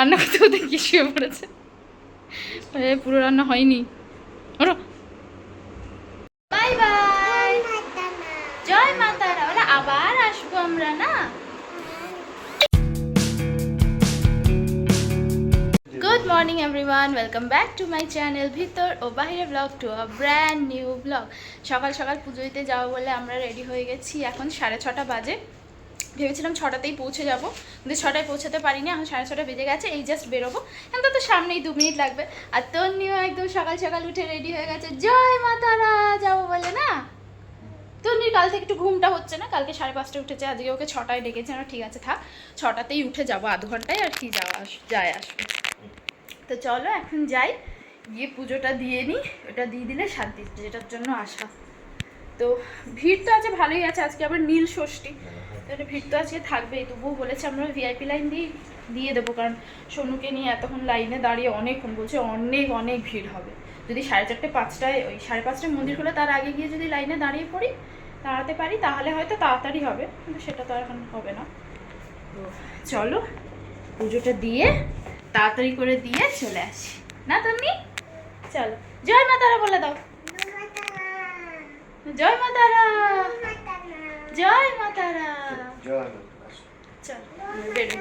রান্না করতে করতে কি শুয়ে পড়েছে, পুরো রান্না হয়নি। ওরা বাই বাই, জয় মা তারা, ওরা আবার আসবো আমরা না। Good morning everyone, welcome back to my channel ভিতর ও বাইরে blog to a brand new blog. সকাল সকাল পুজো দিতে যাবো বলে আমরা রেডি হয়ে গেছি। এখন 6:30 বাজে। ভেবেছিলাম 6টাতেই পৌঁছে যাবো, কিন্তু 6টায় পৌঁছাতে পারিনি। এখন 6:30 বেজে গেছে, এই জাস্ট বেরোবো। এখন তো সামনেই 2 মিনিট লাগবে। আর তন্নিও একদম সকাল সকাল উঠে রেডি হয়ে গেছে, জয় মা তারা যাবো বলে না। তন্নির কাল থেকে একটু ঘুমটা হচ্ছে না, কালকে 5:30 উঠেছে, আজকে ওকে 6টায় ডেকেছে। না ঠিক আছে থাক, 6টাতেই উঠে যাবো, আধ ঘন্টায় আর কি যায় আসবে। তো চলো এখন যাই, গিয়ে পুজোটা দিয়ে নিই। ওটা দিয়ে দিলে শান্তি, যেটার জন্য আসা। তো ভিড় তো আছে ভালোই আছে, আজকে আবার নীল ষষ্ঠী, তাহলে ভিড় তো আজকে থাকবেই। তবুও বলেছে আমরা ভিআইপি লাইন দিয়ে দেবো, কারণ সোনুকে নিয়ে এতক্ষণ লাইনে দাঁড়িয়ে অনেকক্ষণ, বলছে অনেক অনেক ভিড় হবে। যদি 4:30 5টায়, ওই 5:30টায় মন্দির খোলা, তার আগে গিয়ে যদি লাইনে দাঁড়াতে পারি তাহলে হয়তো তাড়াতাড়ি হবে, কিন্তু সেটা তো আর এখন হবে না। তো চলো পুজোটা দিয়ে তাড়াতাড়ি করে দিয়ে চলে আসি না তন্নি। চলো জয় মা তারা বলে দাও, জয় মা তারা, জয় মা তারা। চল বেরো।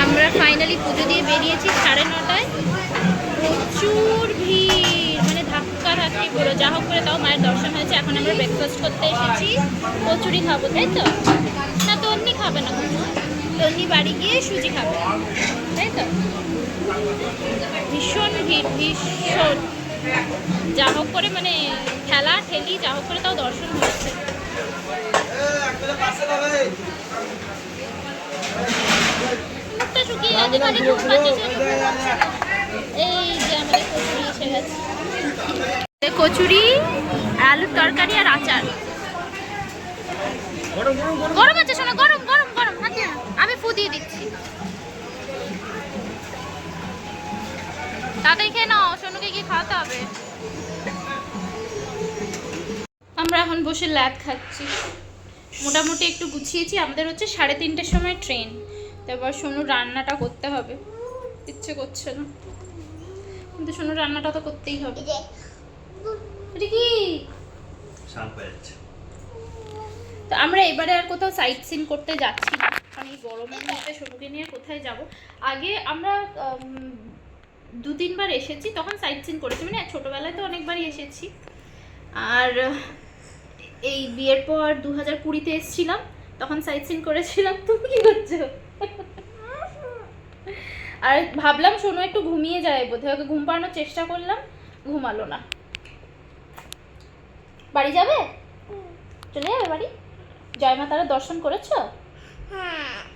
আমরা ফাইনালি পুজো দিয়ে বেরিয়েছি 9:30টায়। প্রচুর ভিড়, মানে ধাক্কা ধাক্কি পুরো। যা হোক করে তাও মায়ের দর্শন হয়েছে। এখন আমরা ব্রেকফাস্ট করতে এসেছি, কচুরি খাবো, তাই তো? না তন্নি খাবে না, তন্নি বাড়ি গিয়ে সুজি খাবে, তাই তো? ভীষণ ভিড়, ভীষণ। যা হোক করে মানে ঠেলা ঠেলি যা হোক করে তাও দর্শন হয়েছে। মুখটা শুকিয়ে গেছে, খালি ঘুম পাচ্ছে। এই যে আমাদের কচুরি এসে গেছে, কচুরি, আলুর তরকারি আর আচার। গরম আছে শোনো, গরম গরম গরম, আমি ফু দিয়ে দিচ্ছি। তাড়াতাড়ি খেয়ে নাও, সোনুকে গিয়ে খাওয়াতে হবে। আমরা এখন বসে ল্যাদ খাচ্ছি। মোটামুটি একটু গুছিয়েছি। আমাদের হচ্ছে 3:30টার সময় ট্রেন। তারপর সোনু রান্নাটা করতে হবে, ইচ্ছে করছে না, কিন্তু সোনু রান্নাটা তো করতেই হবে। এটা কি? তো আমরা এবারে আর কোথাও সাইট সিন করতে যাচ্ছি না, কারণ এই গরমের মধ্যে সোনুকে নিয়ে কোথায় যাব। আগে আমরা 2-3 বার এসেছি, তখন সাইট সিন করেছি, মানে ছোটোবেলায় তো অনেকবারই এসেছি। আর এই বিয়ের পর 2020-তে এসেছিলাম, তখন সাইট সিন করেছিলাম। তুমি কি করছো? আর ভাবলাম সোনু একটু ঘুমিয়ে যায় বোধহয়, ওকে ঘুম পাড়ানোর চেষ্টা করলাম, ঘুমালো না। বাড়ি যাবে? চলে যাবে বাড়ি? জয় মা তারা দর্শন করেছো?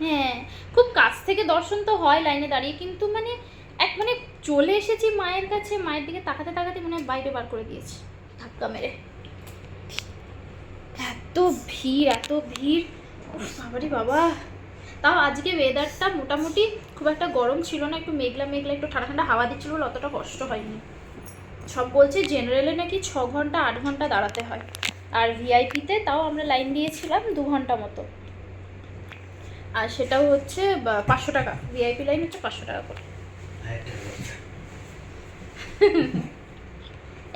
হ্যাঁ, খুব কাছ থেকে দর্শন তো হয় লাইনে দাঁড়িয়ে, কিন্তু মানে মানে চলে এসেছি মায়ের কাছে, মায়ের দিকে তাকাতে তাকাতে মনে হয় বাইরে বার করে দিয়েছে ধাক্কা মেরে। এত ভিড়, এত ভিড়, বাবারি বাবা। তাও আজকে ওয়েদারটা মোটামুটি খুব একটা গরম ছিল না, একটু মেঘলা মেঘলা, একটু ঠান্ডা ঠান্ডা হাওয়া দিচ্ছিল বলে অতটা কষ্ট হয়নি। সব বলছে জেনারেলে নাকি 6 ঘন্টা 8 ঘন্টা দাঁড়াতে হয়, আর ভিআইপিতে তাও আমরা লাইন দিয়েছিলাম 2 ঘন্টা মতো। আর সেটাও হচ্ছে 500 টাকা, ভিআইপি লাইন হচ্ছে 500 টাকা করে।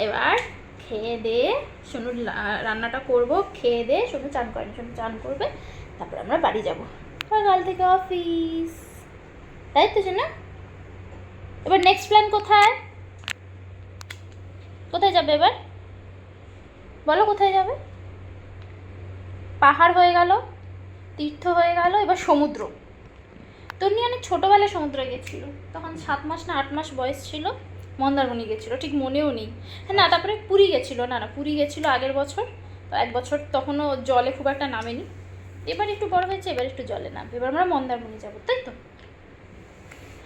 এবার খেয়ে দিয়ে সোনু রান্নাটা করব, খেয়ে দিয়ে সোনু চান করেনি, সোনু চান করবে, তারপর আমরা বাড়ি যাব, সকাল থেকে অফিস, তাই তো না? এবার নেক্সট প্ল্যান কোথায়? কোথায় যাবে এবার বলো, কোথায় যাবে? পাহাড় হয়ে গেল, তীর্থ হয়ে গেল, এবার সমুদ্র। তন্নি অনেক ছোটোবেলায় সমুদ্রে গেছিলো, তখন 7 মাস না 8 মাস বয়স ছিল, মন্দারমণি গেছিলো, ঠিক মনেও নেই। হ্যাঁ না, তারপরে পুরী গেছিলো, না পুরী গেছিলো আগের বছর, তো 1 বছর তখনও জলে খুব একটা নামেনি। এবার একটু বড় হয়েছে, এবার একটু জলে নামবে, এবার আমরা মন্দারমণি যাবো, তাই তো?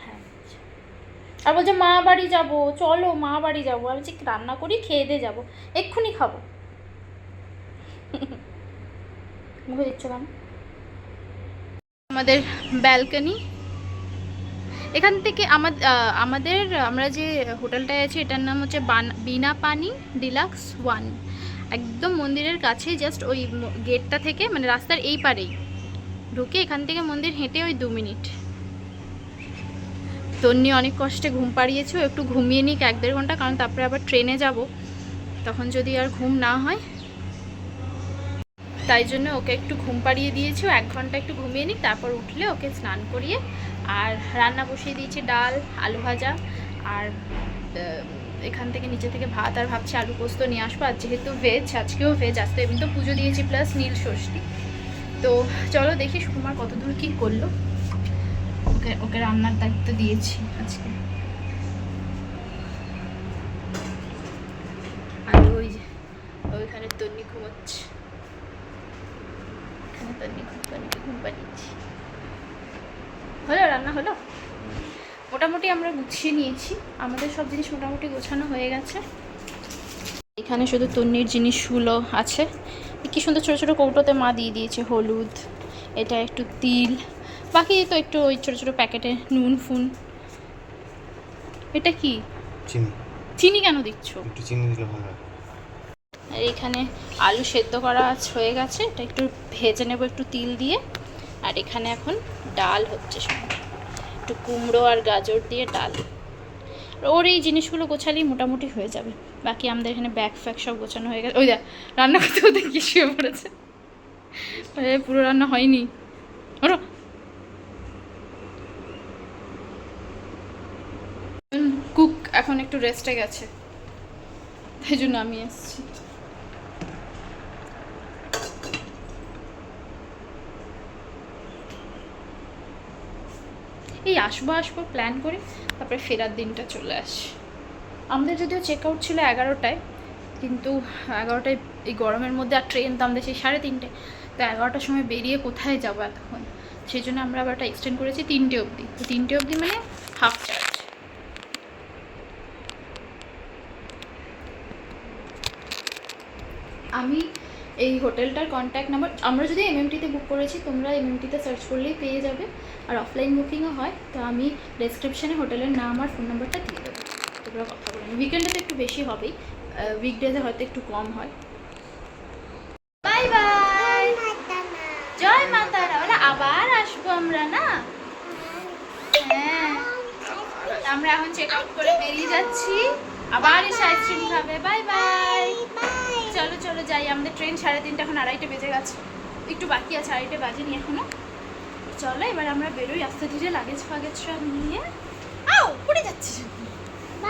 হ্যাঁ, আর বলছে মা বাড়ি যাবো, চলো মা বাড়ি যাবো। আমি বলছি রান্না করি, খেয়ে দিয়ে যাবো, এক্ষুনি খাবো। মুখে দিচ্ছ কেন? আমাদের ব্যালকনি, এখান থেকে আমাদের আমরা যে হোটেলটায় আছি এটার নাম হচ্ছে বিনা পানি ডিলাক্স 1, একদম মন্দিরের কাছেই, জাস্ট ওই গেটটা থেকে, মানে রাস্তার এই পারেই ঢুকে, এখান থেকে মন্দির হেঁটে ওই 2 মিনিট। তন্নি অনেক কষ্টে ঘুম পাড়িয়েছে, একটু ঘুমিয়ে নিক 1-1.5 ঘন্টা, কারণ তারপরে আবার ট্রেনে যাব, তখন যদি আর ঘুম না হয়, তাই জন্য ওকে একটু ঘুম পাড়িয়ে দিয়েছি, 1 ঘন্টা একটু ঘুমিয়ে নিক, তারপর উঠলে ওকে স্নান করিয়ে আর রান্না বসিয়ে দিয়েছি, ডাল আলু ভাজা, আর এখান থেকে নিচে থেকে ভাত, আর ভাবছি আলু পোস্ত নিয়ে আসবো, আর যেহেতু ভেজ, আজকেও ভেজ, আজকে এমনি তো পুজো দিয়েছি প্লাস নীল ষষ্ঠী, তো চলো দেখি সুকুমার কতদূর কী করলো। ওকে রান্নার দায়িত্ব দিয়েছি আজকে। আর ওই যে ওইখানে তন্নি ঘুমাচ্ছে, ঘুম পাড়িয়েছি। হলো রান্না হলো, মোটামুটি আমরা গুছিয়ে নিয়েছি, আমাদের সব জিনিস মোটামুটি গোছানো হয়ে গেছে। এখানে শুধু তন্নির জিনিসগুলো আছে, কি সুন্দর ছোটো ছোটো কৌটোতে মা দিয়ে দিয়েছে, হলুদ, এটা একটু তিল, বাকি তো একটু ওই ছোটো ছোটো প্যাকেটে নুন ফুন। এটা কি চিনি? চিনি কেন দিচ্ছ? একটু চিনি দিলে ভালো হয়। আর এখানে আলু সেদ্ধ করা হয়ে গেছে, এটা একটু ভেজে নেব একটু তিল দিয়ে। আর এখানে এখন ডাল হচ্ছে, একটু কুমড়ো আর গাজর দিয়ে ডাল। ওর এই জিনিসগুলো গোছালেই মোটামুটি হয়ে যাবে, বাকি আমাদের এখানে ব্যাগ ফ্যাগ সব গোছানো হয়ে গেছে। ওই দেখ রান্না করতে করতে কি শুয়ে পড়েছে, পুরো রান্না হয়নি। ওরা কুক এখন একটু রেস্টে গেছে, তাই জন্য আমি এসেছি। এই আসবো প্ল্যান করি, তারপরে ফেরার দিনটা চলে আসে। আমাদের যদিও চেক আউট ছিল 11টায়, কিন্তু 11টায় এই গরমের মধ্যে, আর ট্রেন তো আমাদের সেই 3:30, তো 11টার সময় বেরিয়ে কোথায় যাবো এতক্ষণ, সেই জন্য আমরা আবার এক্সটেন্ড করেছি 3টে অবধি। তো 3টে অবধি মানে হাফ চার্জ। আমি এই হোটেলটার কন্ট্যাক্ট নাম্বার, আমরা যদি এমএমটিতে বুক করেছি, তোমরা এমএমটিতে সার্চ করলেই পেয়ে যাবে, আর অফলাইন বুকিংও হয়, তো আমি ডেসক্রিপশানে হোটেলের নাম আর ফোন নাম্বারটা দিয়ে দেবো, তোমরা কথা বলে নিই। উইকেন্ডে তো একটু বেশি হবেই, উইকডেজে হয়তো একটু কম হয়। বাই বাই, জয় মা তারা, বলে আবার আসবো আমরা না। হ্যাঁ, আমরা এখন চেক আউট করে বেরিয়ে যাচ্ছি, আবার এসে আইসক্রিম খাবে। বাই বাই, চলো চলো যাই, আমাদের ট্রেন 3:30, এখন 2:30 বেজে গেছে, একটু বাকি আছে, 2:30 বাজেনি এখনো। চলো এবার আমরা বেরোই আস্তে ধীরে, লাগেজ ফাগেজ সব নিয়ে। আও পড়ে যাচ্ছি,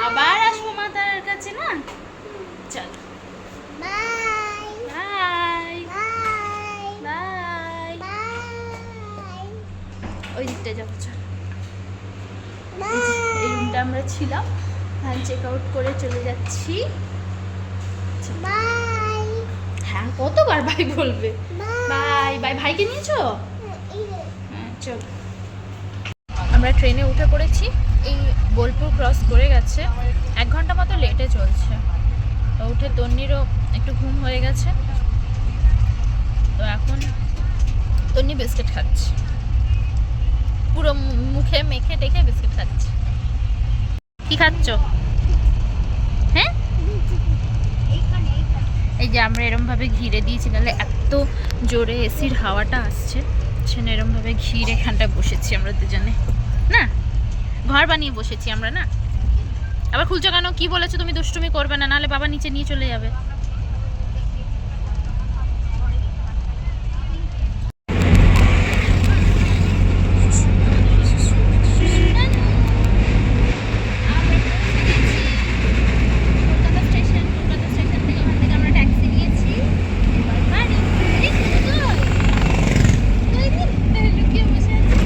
আবার আসবো মা তার কাছে না। চলো বাই বাই বাই বাই, ওই দিকটা যাবো, চলো। এই রুমটা আমরা ছিলাম, ভ্যান চেক আউট করে চলে যাচ্ছি। বাই, হ্যাঁ কতবার বাই বলবে, বাই বাই। ভাইকে নিয়েছো? হ্যাঁ চলো, আমরা ট্রেনে উঠে পড়েছি, এই বোলপুর ক্রস করে গেছে, 1 ঘন্টা মতো লেটে চলছে। উঠে তন্নিরও একটু ঘুম হয়ে গেছে, তো এখন তন্নি বিস্কিট খাচ্ছে, পুরো মুখে মেখে টেখে বিস্কিট খাচ্ছে। কি খাচ্ছ? হ্যাঁ, এই যে আমরা এরমভাবে ঘিরে দিয়েছি, নাহলে এত জোরে এসির হাওয়াটা আসছে, সেখানে এরমভাবে ঘিরে এখানটায় বসেছি আমরা দুজনে, না ঘর বানিয়ে বসেছি আমরা না। আবার খুলছো কেন? কি বলেছো তুমি দুষ্টুমি করবে না, নাহলে বাবা নিচে নিয়ে চলে যাবে। কলকাতা স্টেশন থেকে ওখান থেকে আমরা ট্যাক্সি নিয়েছি। এবার বাড়ি। এই লুকিয়ে বসে আছি।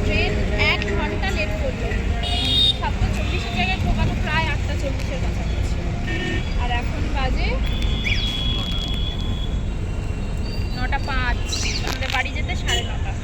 ট্রেন 1 ঘন্টা লেট করলো। 7:40 জায়গায় ঢোকানো প্রায় 8:40 কাছাকাছি। আর এখন বাজে 9:05। আমাদের বাড়ি যেতে 9:30।